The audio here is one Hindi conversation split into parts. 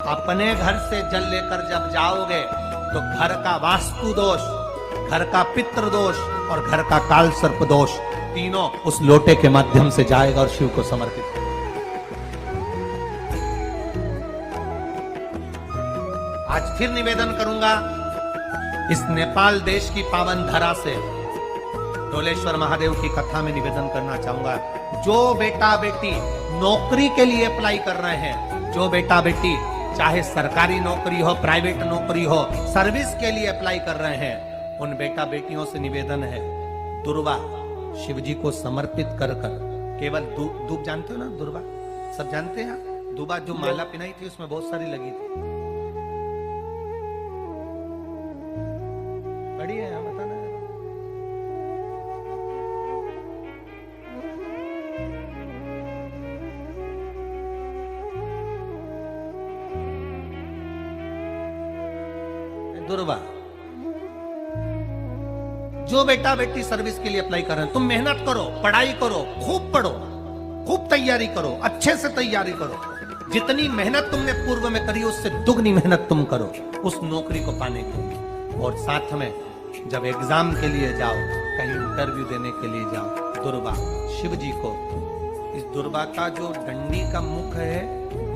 अपने घर से जल लेकर जब जाओगे तो घर का वास्तु दोष, घर का पितृ दोष और घर का काल सर्प दोष तीनों उस लोटे के माध्यम से जाएगा और शिव को समर्पित करेगा। आज फिर निवेदन करूंगा इस नेपाल देश की पावन धरा से डोलेश्वर महादेव की कथा में निवेदन करना चाहूंगा। जो बेटा बेटी नौकरी के लिए अप्लाई कर रहे हैं, जो बेटा बेटी चाहे सरकारी नौकरी हो, प्राइवेट नौकरी हो, सर्विस के लिए अप्लाई कर रहे हैं, उन बेटा बेटियों से निवेदन है, दुर्वा शिव जी को समर्पित कर कर केवल दूब जानते हो ना, दुर्वा सब जानते हैं। दुर्वा जो माला पिनाई थी उसमें बहुत सारी लगी थी, बड़ी है, बताना दुर्वा। जो बेटा बेटी सर्विस के लिए अप्लाई कर रहे हैं, तुम मेहनत करो, पढ़ाई करो, खूब पढ़ो, खूब तैयारी करो, अच्छे से तैयारी करो। जितनी मेहनत तुमने पूर्व में करी उससे दुगनी मेहनत तुम करो उस नौकरी को पाने के लिए। और साथ में जब एग्जाम के लिए जाओ, कहीं इंटरव्यू देने के लिए जाओ, दुर्वा शिव जी को, इस दुर्वा का जो डंडी का मुख है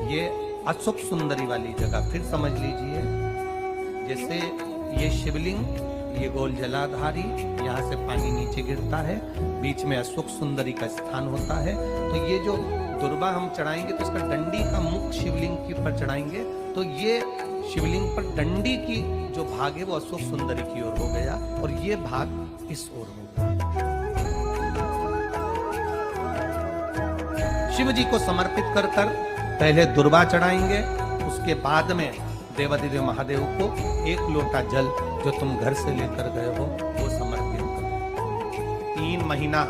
ये अशोक सुंदरी वाली जगह, फिर समझ लीजिए जैसे ये शिवलिंग, ये गोल जलाधारी, यहाँ से पानी नीचे गिरता है, बीच में अशोक सुंदरी का स्थान होता है। तो ये जो दुर्वा हम चढ़ाएंगे तो इसका डंडी का मुख शिवलिंग के ऊपर चढ़ाएंगे तो ये शिवलिंग पर डंडी की जो भाग है वो अशोक सुंदरी की ओर हो गया और ये भाग इस ओर हो गया। शिव जी को समर्पित कर कर पहले दुर्वा चढ़ाएंगे, उसके बाद में देवादिदेव महादेव को एक लोटा जल जो तुम घर से लेकर गए हो वो समर्पित करो। 3 महीना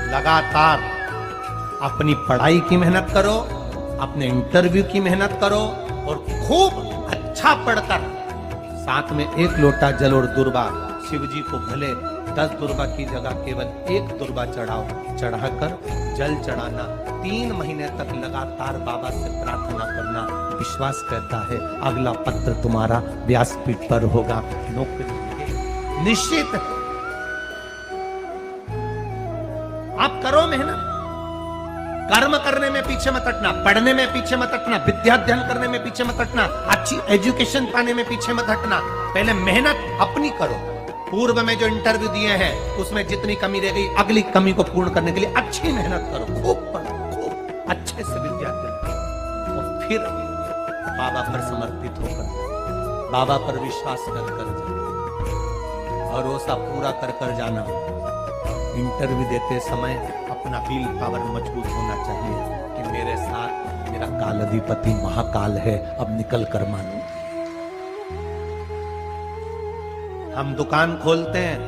लगातार अपनी पढ़ाई की मेहनत करो, अपने इंटरव्यू की मेहनत करो और खूब अच्छा पढ़कर साथ में एक लोटा जल और दुर्वा, शिव जी को भले 10 दुर्वा की जगह केवल एक दुर्वा चढ़ाओ, चढ़ाकर जल चढ़ाना, 3 महीने तक लगातार बाबा से प्रार्थना करना। विश्वास कहता है अगला पत्र तुम्हारा व्यासपीठ पर होगा, नौकरी निश्चित है। आप करो मेहनत, कर्म करने में पीछे मत हटना, पढ़ने में पीछे मत हटना, विद्या अध्ययन करने में पीछे मत हटना, अच्छी एजुकेशन पाने में पीछे मत हटना। पहले मेहनत अपनी करो। पूर्व में जो इंटरव्यू दिए हैं उसमें जितनी कमी रह गई, अगली कमी को पूर्ण करने के लिए अच्छी मेहनत करो, खूब पढ़ो, खूब अच्छे से विद्या अध्ययन करो और फिर बाबा पर समर्पित होकर, बाबा पर विश्वास कर कर जाना, भरोसा पूरा कर कर जाना। इंटरव्यू देते समय अपना विल पावर मजबूत होना चाहिए कि मेरे साथ मेरा काल अधिपति महाकाल है, अब निकल कर मानो। हम दुकान खोलते हैं,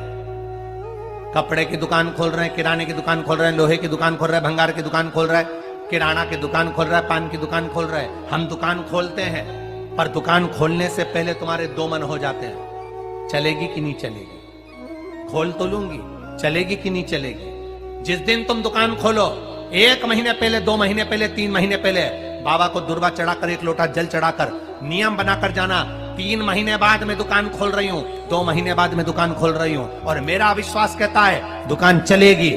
कपड़े की दुकान खोल रहे हैं, किराने की दुकान खोल रहे हैं, लोहे की दुकान खोल रहे हैं, भंगार की दुकान खोल रहा है, किराना की दुकान खोल रहा है, पान की दुकान खोल रहा है। हम दुकान खोलते हैं पर दुकान खोलने से पहले तुम्हारे 2 मन हो जाते हैं, चलेगी कि नहीं चलेगी, खोल तो लूंगी, चलेगी कि नहीं चलेगी। जिस दिन तुम दुकान खोलो 1 महीने पहले, 2 महीने पहले, 3 महीने पहले बाबा को दुर्वा चढ़ाकर एक लोटा जल चढ़ाकर नियम बनाकर जाना, 3 महीने बाद मैं दुकान खोल रही हूं, 2 महीने बाद मैं दुकान खोल रही हूं और मेरा विश्वास कहता है दुकान चलेगी।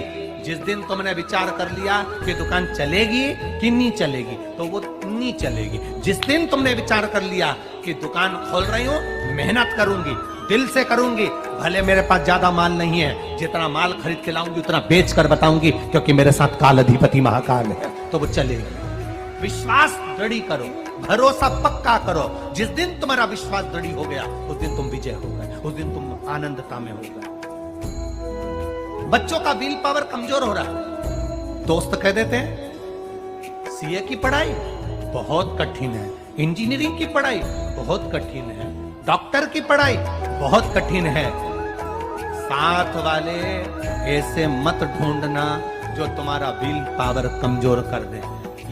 जिस दिन तुमने विचार कर लिया कि दुकान चलेगी कि नहीं चलेगी तो वो नहीं चलेगी। जिस दिन तुमने विचार कर लिया कि दुकान खोल रही हूं, मेहनत करूंगी, दिल से करूंगी, भले मेरे पास ज्यादा माल नहीं है, जितना माल खरीद के लाऊंगी उतना बेच कर बताऊंगी क्योंकि मेरे साथ काल अधिपति महाकाल है, तो वो चलेगी। विश्वास दृढ़ करो, भरोसा पक्का करो। जिस दिन तुम्हारा विश्वास दृढ़ हो गया उस दिन तुम विजय हो गए, उस दिन तुम आनंदता में हो गए। बच्चों का विल पावर कमजोर हो रहा है, दोस्त कह देते हैं सीए की पढ़ाई बहुत कठिन है, इंजीनियरिंग की पढ़ाई बहुत कठिन है, डॉक्टर की पढ़ाई बहुत कठिन है। साथ वाले ऐसे मत ढूंढना जो तुम्हारा विल पावर कमजोर कर दे।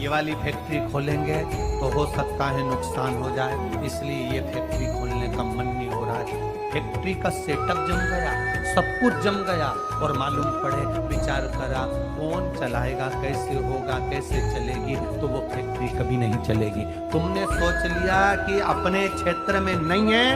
ये वाली फैक्ट्री खोलेंगे तो हो सकता है नुकसान हो जाए, इसलिए ये फैक्ट्री खोलने का मन नहीं हो रहा। महाराज फैक्ट्री का सेटअप जम गया, सब कुछ जम गया, और मालूम पड़े, विचार करा कौन चलाएगा, कैसे होगा, कैसे चलेगी, तो वो फैक्ट्री कभी नहीं चलेगी। तुमने सोच लिया कि अपने क्षेत्र में नहीं है,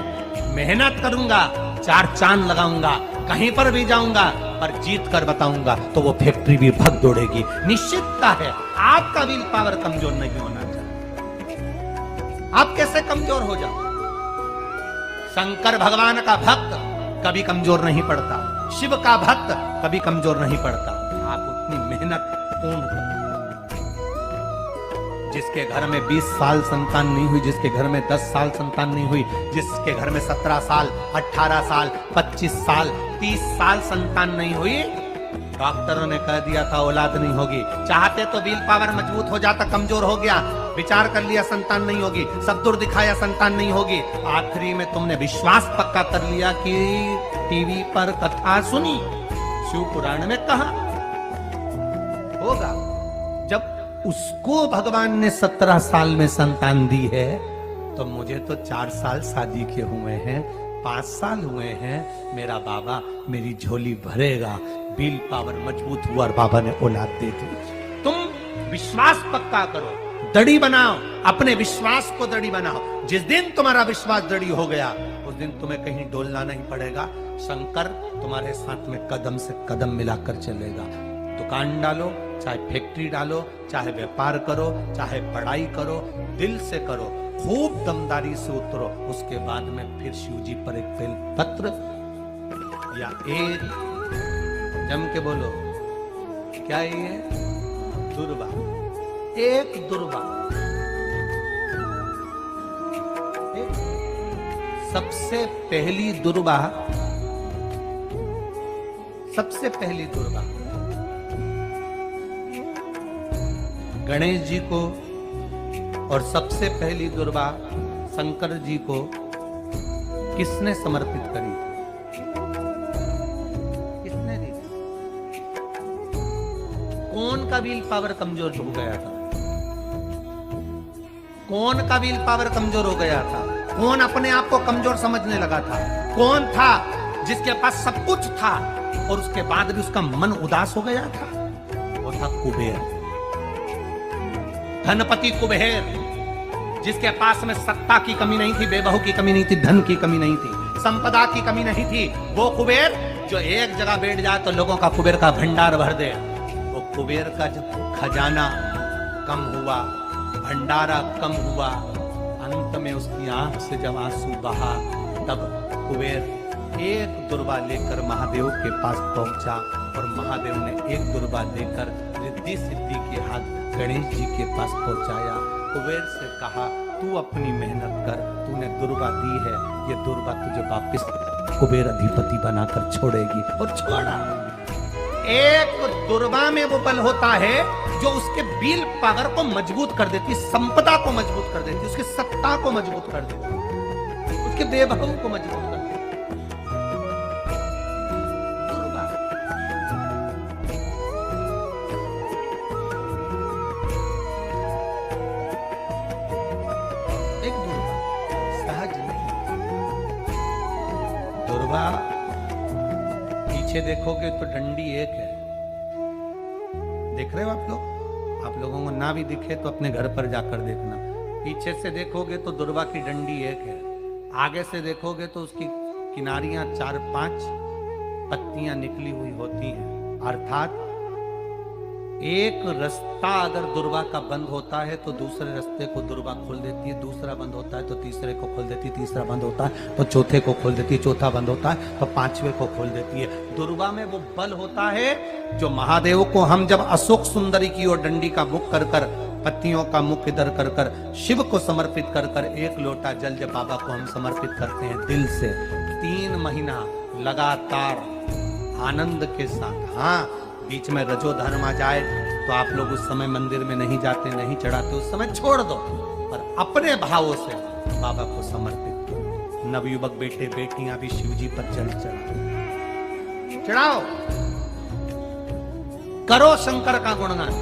मेहनत करूंगा, 4 चांद लगाऊंगा, कहीं पर भी जाऊंगा, पर जीत कर बताऊंगा, तो वो फैक्ट्री भी भग दौड़ेगी। निश्चितता है आपका विल पावर कमजोर नहीं होना चाहिए। आप कैसे कमजोर हो जाओ? शंकर भगवान का भक्त कभी कमजोर नहीं पड़ता, शिव का भक्त कभी कमजोर नहीं पड़ता। आप उतनी मेहनत पूर्ण करो। जिसके घर में 20 साल संतान नहीं हुई, जिसके घर में 10 साल संतान नहीं हुई, जिसके घर में 17 साल, 18 साल, 25 साल, 30 साल संतान नहीं हुई, डॉक्टरों ने कह दिया था औलाद नहीं होगी। चाहते तो विल पावर मजबूत हो जाता, कमजोर हो गया, विचार कर लिया संतान नहीं होगी, सब दूर दिखाया संतान नहीं होगी, आखिरी में तुमने विश्वास पक्का कर लिया कि टीवी पर कथा सुनी, शिव पुराण में कहा होगा। जब उसको भगवान ने 17 साल में संतान दी है, तो मुझे तो 4 साल शादी के हुए हैं, 5 साल हुए हैं, मेरा बाबा मेरी झोली भरेगा। विल पावर मजबूत हुआ और बाबा ने औलाद दे दी। तुम विश्वास पक्का करो, दड़ी बनाओ, अपने विश्वास को दड़ी बनाओ। जिस दिन तुम्हारा विश्वास दड़ी हो गया, उस दिन तुम्हें कहीं डोलना नहीं पड़ेगा। शंकर तुम्हारे साथ में कदम से कदम मिलाकर चलेगा। दुकान डालो, चाहे फैक्ट्री डालो, चाहे व्यापार करो, चाहे पढ़ाई करो, दिल से करो, खूब दमदारी से उतरो। उसके बाद में फिर शिव जी पर एक बेल पत्र या एक, जम के बोलो, क्या ये दुर्वा, एक दुर्वा, सबसे पहली दुर्वा, सबसे पहली दुर्वा गणेश जी को, और सबसे पहली दुर्वा शंकर जी को किसने समर्पित करी? किसने दी? कौन का विल पावर कमजोर हो गया था? कौन का विल पावर कमजोर हो गया था? कौन अपने आप को कमजोर समझने लगा था? कौन था जिसके पास सब कुछ था और उसके बाद भी उसका मन उदास हो गया था? वो था कुबेर, धनपति कुबेर, जिसके पास में सत्ता की कमी नहीं थी, बेबहू की कमी नहीं थी, धन की कमी नहीं थी, संपदा की कमी नहीं थी। वो कुबेर जो एक जगह बैठ जाए तो लोगों का कुबेर का भंडार भर दे। वो कुबेर का जब खजाना कम हुआ, भंडारा कम हुआ, अंत में उसकी आंख से जब आंसू बहा, तब कुबेर एक दुर्वा लेकर महादेव के पास पहुंचा, और महादेव ने एक दुर्वा देकर रिद्धि सिद्धि के हाथ गणेश जी के पास पहुंचाया। कुबेर से कहा, तू अपनी मेहनत कर, तूने दुर्वा दी है, ये दुर्वा तुझे वापस कुबेर अधिपति बनाकर छोड़ेगी। और छोड़ा। एक दुर्वा में वो बल होता है जो उसके विल पावर को मजबूत कर देती, संपदा को मजबूत कर देती, उसकी सत्ता को मजबूत कर देती, उसके बेबहू को मजबूत कर देती। दुर्वा। एक दुर्वा, सहज नहीं। दुर्वा पीछे देखोगे तो डंडी एक है, देख रहे हो आप लोग? आप लोगों को ना भी दिखे तो अपने घर पर जाकर देखना। पीछे से देखोगे तो दुर्वा की डंडी एक है, आगे से देखोगे तो उसकी किनारियां 4-5 पत्तियां निकली हुई होती हैं। अर्थात एक रास्ता अगर दुर्वा का बंद होता है तो दूसरे रास्ते को दुर्वा खोल देती है, दूसरा बंद होता है तो तीसरे को खोल देती है, तीसरा बंद होता है तो चौथे को खोल देती है, चौथा बंद होता है तो 5वें को खोल देती है। दुर्वा में वो बल होता है जो महादेव को हम जब अशोक सुंदरी की ओर डंडी का मुख कर कर, पत्तियों का मुख इधर कर कर, शिव को समर्पित कर कर, एक लोटा जल जब बाबा को हम समर्पित करते हैं दिल से, 3 महीना लगातार आनंद के साथ। हाँ, बीच में रजो धर्म आ जाए तो आप लोग उस समय मंदिर में नहीं जाते, नहीं चढ़ाते, उस समय छोड़ दो, पर अपने भावों से बाबा को समर्पित करो। नवयुवक बेटे बेटियां भी शिव जी पर जल चढ़ाओ, करो शंकर का गुणगान।